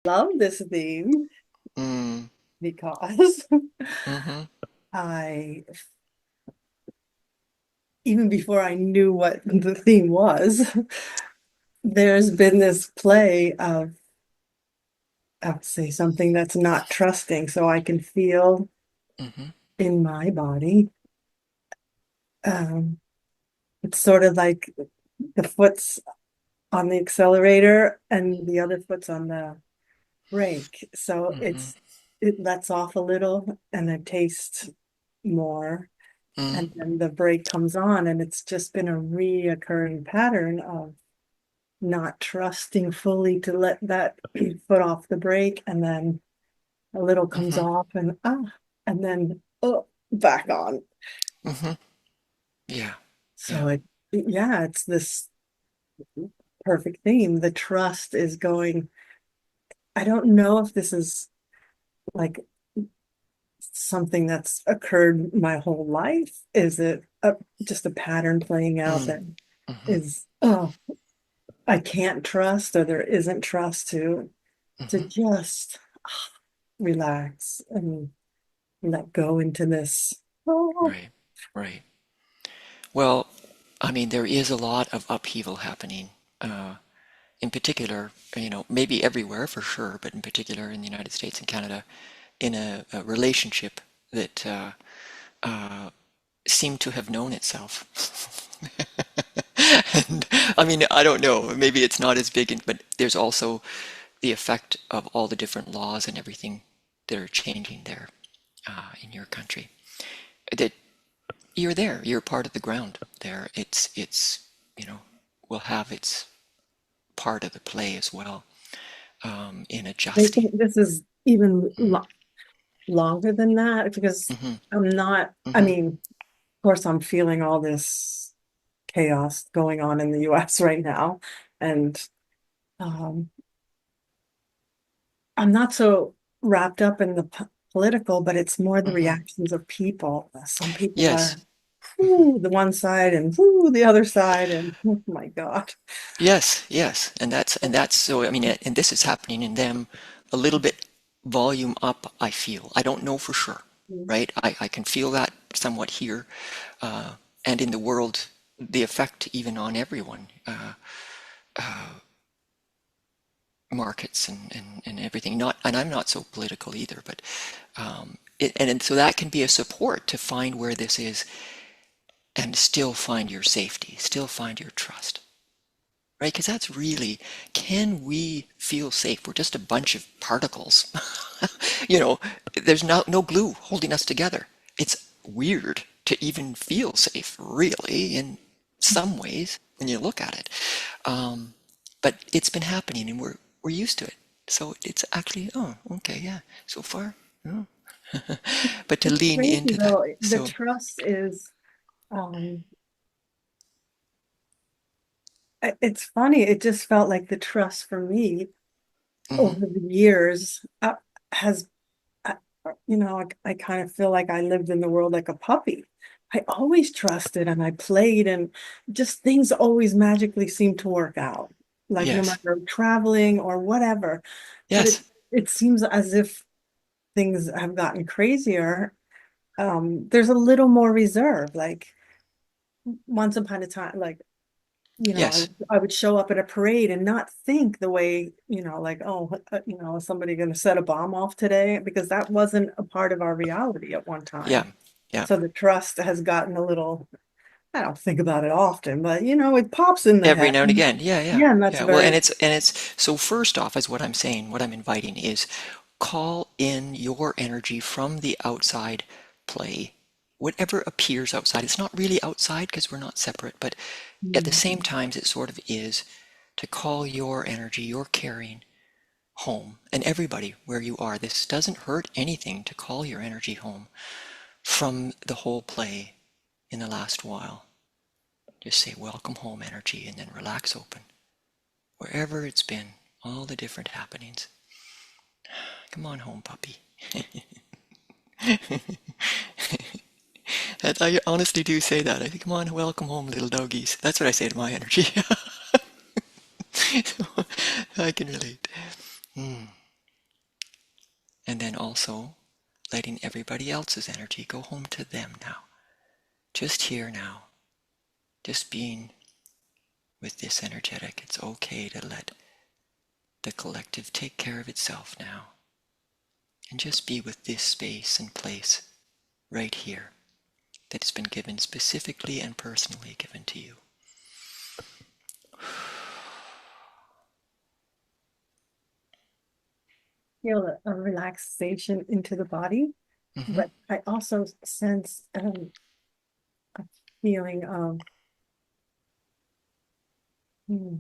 love this theme Mm, because mm-hmm, I, even before I knew what the theme was, there's been this play of, I would say, something that's not trusting. So I can feel mm-hmm, in my body. Um, it's sort of like the foot's on the accelerator and the other foot's on the brake. So mm-hmm, it lets off a little and it tastes more. mm, And then the brake comes on, and it's just been a reoccurring pattern of not trusting fully to let that foot off the brake, and then a little comes mm-hmm, off, and then back on. mm-hmm. Yeah, yeah. So yeah, it's this perfect theme. The trust is going. I don't know if this is like something that's occurred my whole life. Is it just a pattern playing out Mm, that mm-hmm, is, I can't trust, or there isn't trust to mm-hmm. just relax and let go into this. Oh, Right, right. Well, I mean, there is a lot of upheaval happening. In particular, maybe everywhere for sure, but in particular in the United States and Canada, in a relationship that seemed to have known itself. And I mean, I don't know, maybe it's not as big, but there's also the effect of all the different laws and everything that are changing there in your country. That you're there, you're part of the ground there. It's will have its part of the play as well in I adjusting. think this is even longer than that because Mm-hmm, I'm not, I mm-hmm. mean, of course, I'm feeling all this chaos going on in the US right now. And um, I'm not so wrapped up in the political, but it's more the Mm-hmm. reactions of people. Some people Yes, are whoo, the one side and whoo, the other side, and oh my God. yes, yes, and that's so. I mean, and this is happening in them a little bit volume up. I feel. I don't know for sure, right? I can feel that somewhat here, uh, and in the world, the effect even on everyone, markets and everything. Not, and I'm not so political either, but and so that can be a support to find where this is and still find your safety, still find your trust. Right? Because that's really, can we feel safe? We're just a bunch of particles. You know, there's no glue holding us together. It's weird to even feel safe, really, in some ways when you look at it. Um, but it's been happening, and we're used to it. So it's actually, oh, okay, yeah, so far, oh. But to It's lean crazy into that. though. The So, trust is, um, it's funny. It just felt like the trust for me mhm, over the years has, uh, I kind of feel like I lived in the world like a puppy. I always trusted and I played, and just things always magically seemed to work out. Like no yes, matter traveling or whatever. But yes, it seems as if things have gotten crazier. There's a little more reserve. Like once upon a time, like yes, I would show up at a parade and not think the way, like, oh, is somebody going to set a bomb off today? Because that wasn't a part of our reality at one yeah, time. yeah. So the trust has gotten a little, I don't think about it often, but it pops in the Every head. now and again. Yeah, yeah, Yeah, and that's yeah. Well, and very, it's so first off, is what I'm saying, what I'm inviting is call in your energy from the outside play. Whatever appears outside, it's not really outside because we're not separate, but at the mm, same time, it sort of is to call your energy, your caring home, and everybody where you are. This doesn't hurt anything to call your energy home from the whole play in the last while. Just say, welcome home, energy, and then relax open. Wherever it's been, all the different happenings. Come on home, puppy. And I honestly do say that. I think, come on, welcome home, little doggies. That's what I say to my energy. So I can relate. And then also letting everybody else's energy go home to them now. Just here now. Just being with this energetic. It's okay to let the collective take care of itself now. And just be with this space and place right here that has been given specifically and personally given to you. Feel a relaxation into the body, Mm-hmm. but I also sense a feeling of hmm,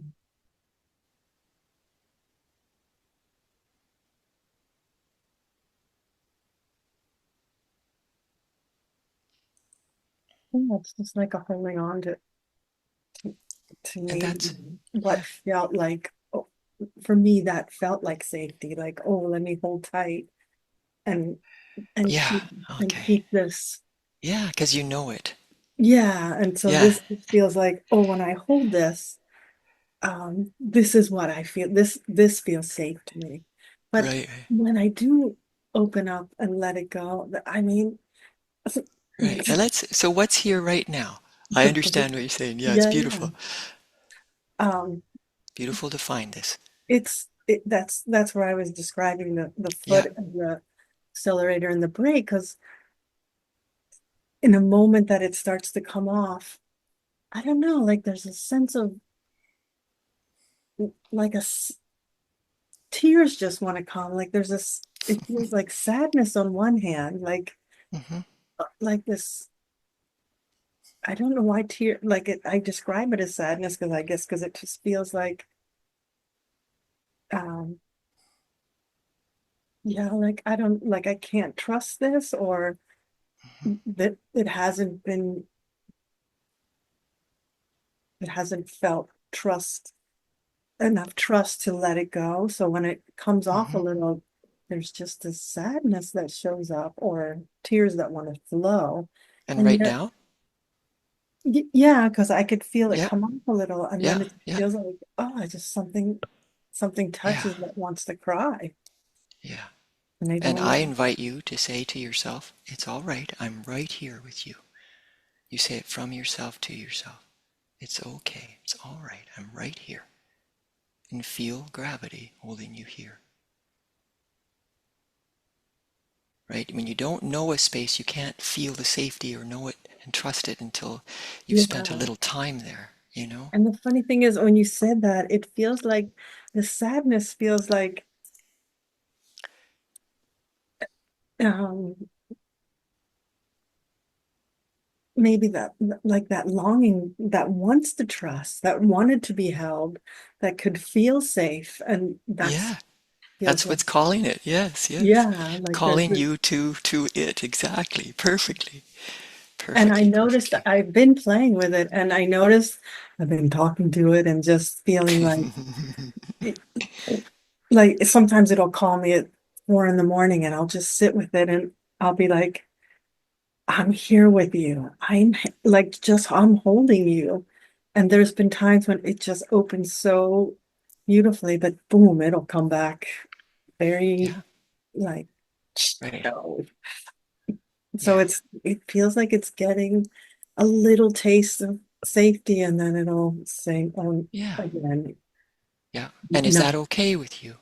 it's just like a holding on to, to And maybe that's, what yeah, felt like, oh, for me, that felt like safety, like, oh, let me hold tight and and yeah, keep and okay. keep this. Yeah, because you know it. Yeah, and so Yeah, this feels like, oh, when I hold this, this is what I feel. This feels safe to me. But right, when I do open up and let it go, I mean, right. And so what's here right now? I the break, understand what you're saying. Yeah, it's yeah, yeah. beautiful. Um, Beautiful to find this. that's where I was describing the Yeah. foot of the accelerator and the brake, because in a moment that it starts to come off, I don't know, like there's a sense of like tears just want to come. Like there's this, it feels like sadness on one hand, Mm-hmm. like this. I don't know why like it. I describe it as sadness because I guess because it just feels like, um, yeah, like I don't like I can't trust this, or that it hasn't felt enough trust to let it go. So when it comes off a Mm-hmm. little, there's just this sadness that shows up, or tears that want to flow. And And right yet, now? yeah, because I could feel it Yeah, come off a little, and yeah, then it yeah, feels like, oh, I just something yeah, touches that wants to cry, yeah. and I And don't I know. invite you to say to yourself, it's all right. I'm right here with you. You say it from yourself to yourself. It's okay. It's all right. I'm right here. And feel gravity holding you here. Right? When you don't know a space, you can't feel the safety or know it and trust it until you've spent a Yeah. little time there, you know? And the funny thing is, when you said that, it feels like the sadness feels like, um, maybe that, like that longing that wants to trust, that wanted to be held, that could feel safe. And that's Yeah, feels that's like, what's calling it. Yes, yes. yeah, like there's Calling this. you to it. Exactly. Perfectly. And I Perfectly, noticed that perfectly. I've been playing with it, and I noticed I've been talking to it and just feeling like it, like sometimes it'll call me at 4 in the morning, and I'll just sit with it, and I'll be like, I'm here with you. Like just I'm holding you. And there's been times when it just opens so beautifully, but boom, it'll come back very Yeah, like right. no. So Yeah, it feels like it's getting a little taste of safety, and then it'll say, oh, yeah, again, yeah. And is that no. okay with you?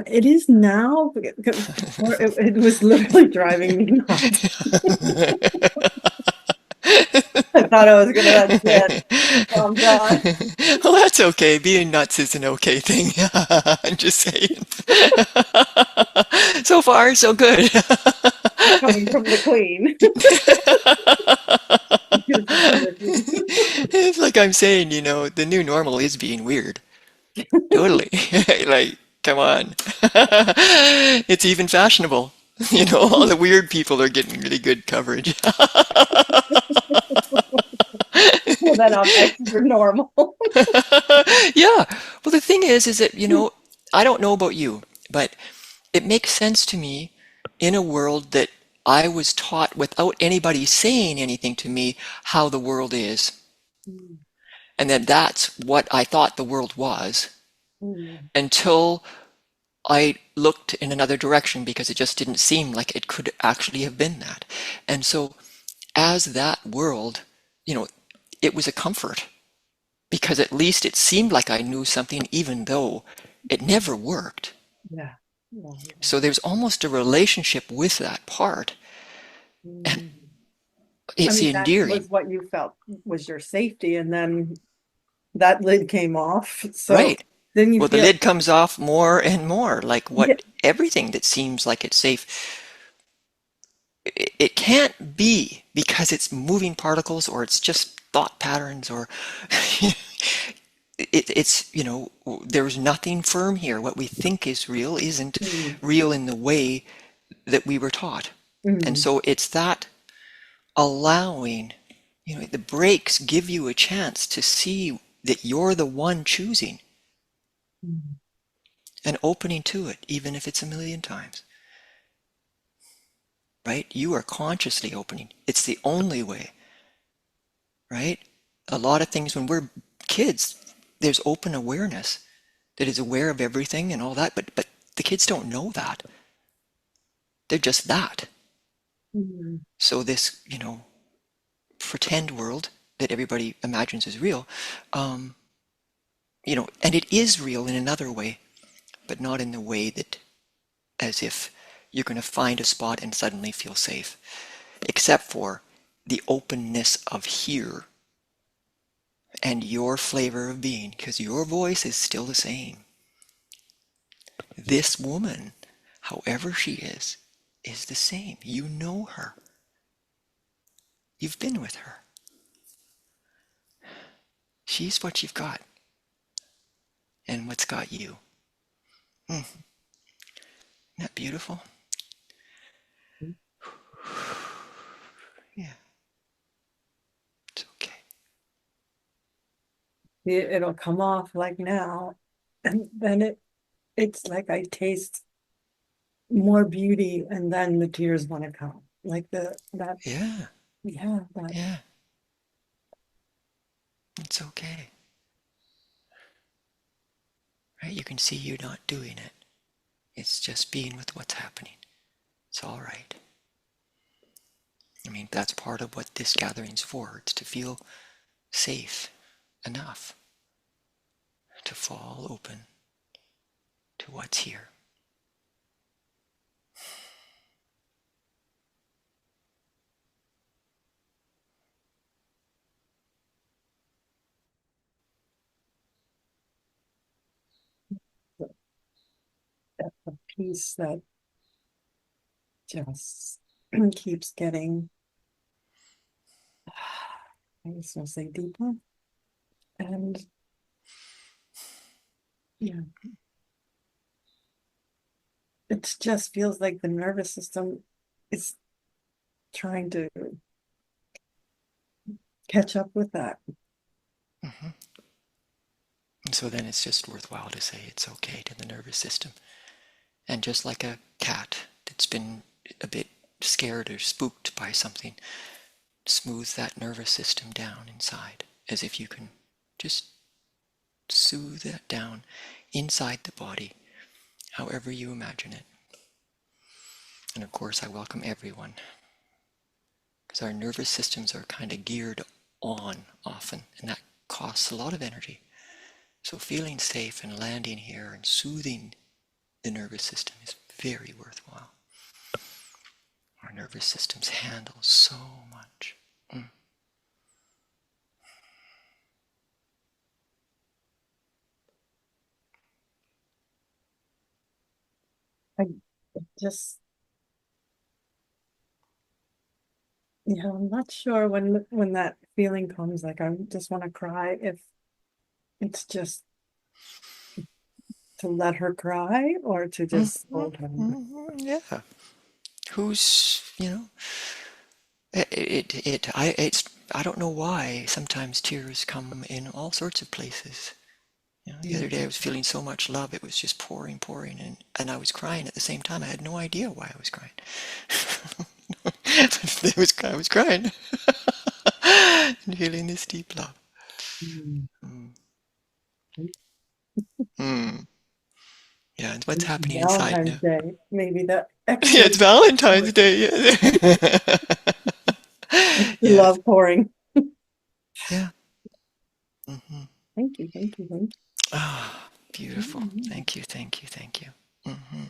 It is now. Before it was literally driving me nuts. I thought I was gonna, that's it. I'm done. Well, that's okay. Being nuts is an okay thing. I'm just saying. So far, so good. Coming from the queen. Just bear with me. It's like I'm saying, the new normal is being weird. Totally. Like, come on. It's even fashionable. All the weird people are getting really good coverage. Well, then I'm extra normal. Yeah. Well, the thing is that, I don't know about you, but it makes sense to me in a world that I was taught without anybody saying anything to me how the world is. Mm, And that that's what I thought the world was mm, until I looked in another direction because it just didn't seem like it could actually have been that. And so, as that world, you know, it was a comfort because at least it seemed like I knew something, even though it never worked. Yeah. Yeah. Yeah. So there's almost a relationship with that part, and Mm. I it's mean, that endearing, was what you felt was your safety, and then that lid came off. So right? then you Well, the feel, lid comes off more and more, like yeah. what everything that seems like it's safe, it can't be because it's moving particles or it's just thought patterns or it's, there's nothing firm here. What we think is real isn't Mm, real in the way that we were taught. And mm, so it's that allowing, the breaks give you a chance to see that you're the one choosing mm, and opening to it, even if it's a million times, right? You are consciously opening. It's the only way, right? A lot of things when we're kids, there's open awareness that is aware of everything and all that, but the kids don't know that. They're just that. mm, So this, pretend world that everybody imagines is real, um, and it is real in another way, but not in the way that as if you're going to find a spot and suddenly feel safe, except for the openness of here and your flavor of being, because your voice is still the same. This woman, however she is the same. You know her. You've been with her. She's what you've got and what's got you. Isn't that beautiful? mm. Yeah, it's okay. It'll come off like now, and then it's like I taste more beauty, and then the tears want to come. Like the that Yeah, yeah, that yeah, it's okay. Right? You can see you're not doing it. It's just being with what's happening. It's all right. I mean, that's part of what this gathering's for. It's to feel safe enough to fall open to what's here. the piece that just keeps getting, I was gonna say deeper, and yeah, it just feels like the nervous system is trying to catch up with that. Mm-hmm. And so then it's just worthwhile to say it's okay to the nervous system. And just like a cat that's been a bit scared or spooked by something, smooth that nervous system down inside as if you can just soothe that down inside the body, however you imagine it. And of course, I welcome everyone because our nervous systems are kind of geared on often, and that costs a lot of energy. So feeling safe and landing here and soothing the nervous system is very worthwhile. Our nervous systems handle so much. Mm. I just, I'm not sure when that feeling comes, like I just want to cry, if it's just to let her cry or to Mm, just mm, hold her. yeah. Who's, I don't know why sometimes tears come in all sorts of places. The other day I was feeling so much love, it was just pouring, pouring, and I was crying at the same time. I had no idea why I was crying. I was crying and feeling this deep love. Mm. Mm. Mm. Yeah, and what's happening inside Valentine's now. Day, maybe that Yeah, extra it's Valentine's support, Day. Yeah. extra Yes. love pouring. Yeah. Hmm. Thank you, thank you, thank Ah, beautiful. you. Thank you, thank you, thank you. Hmm.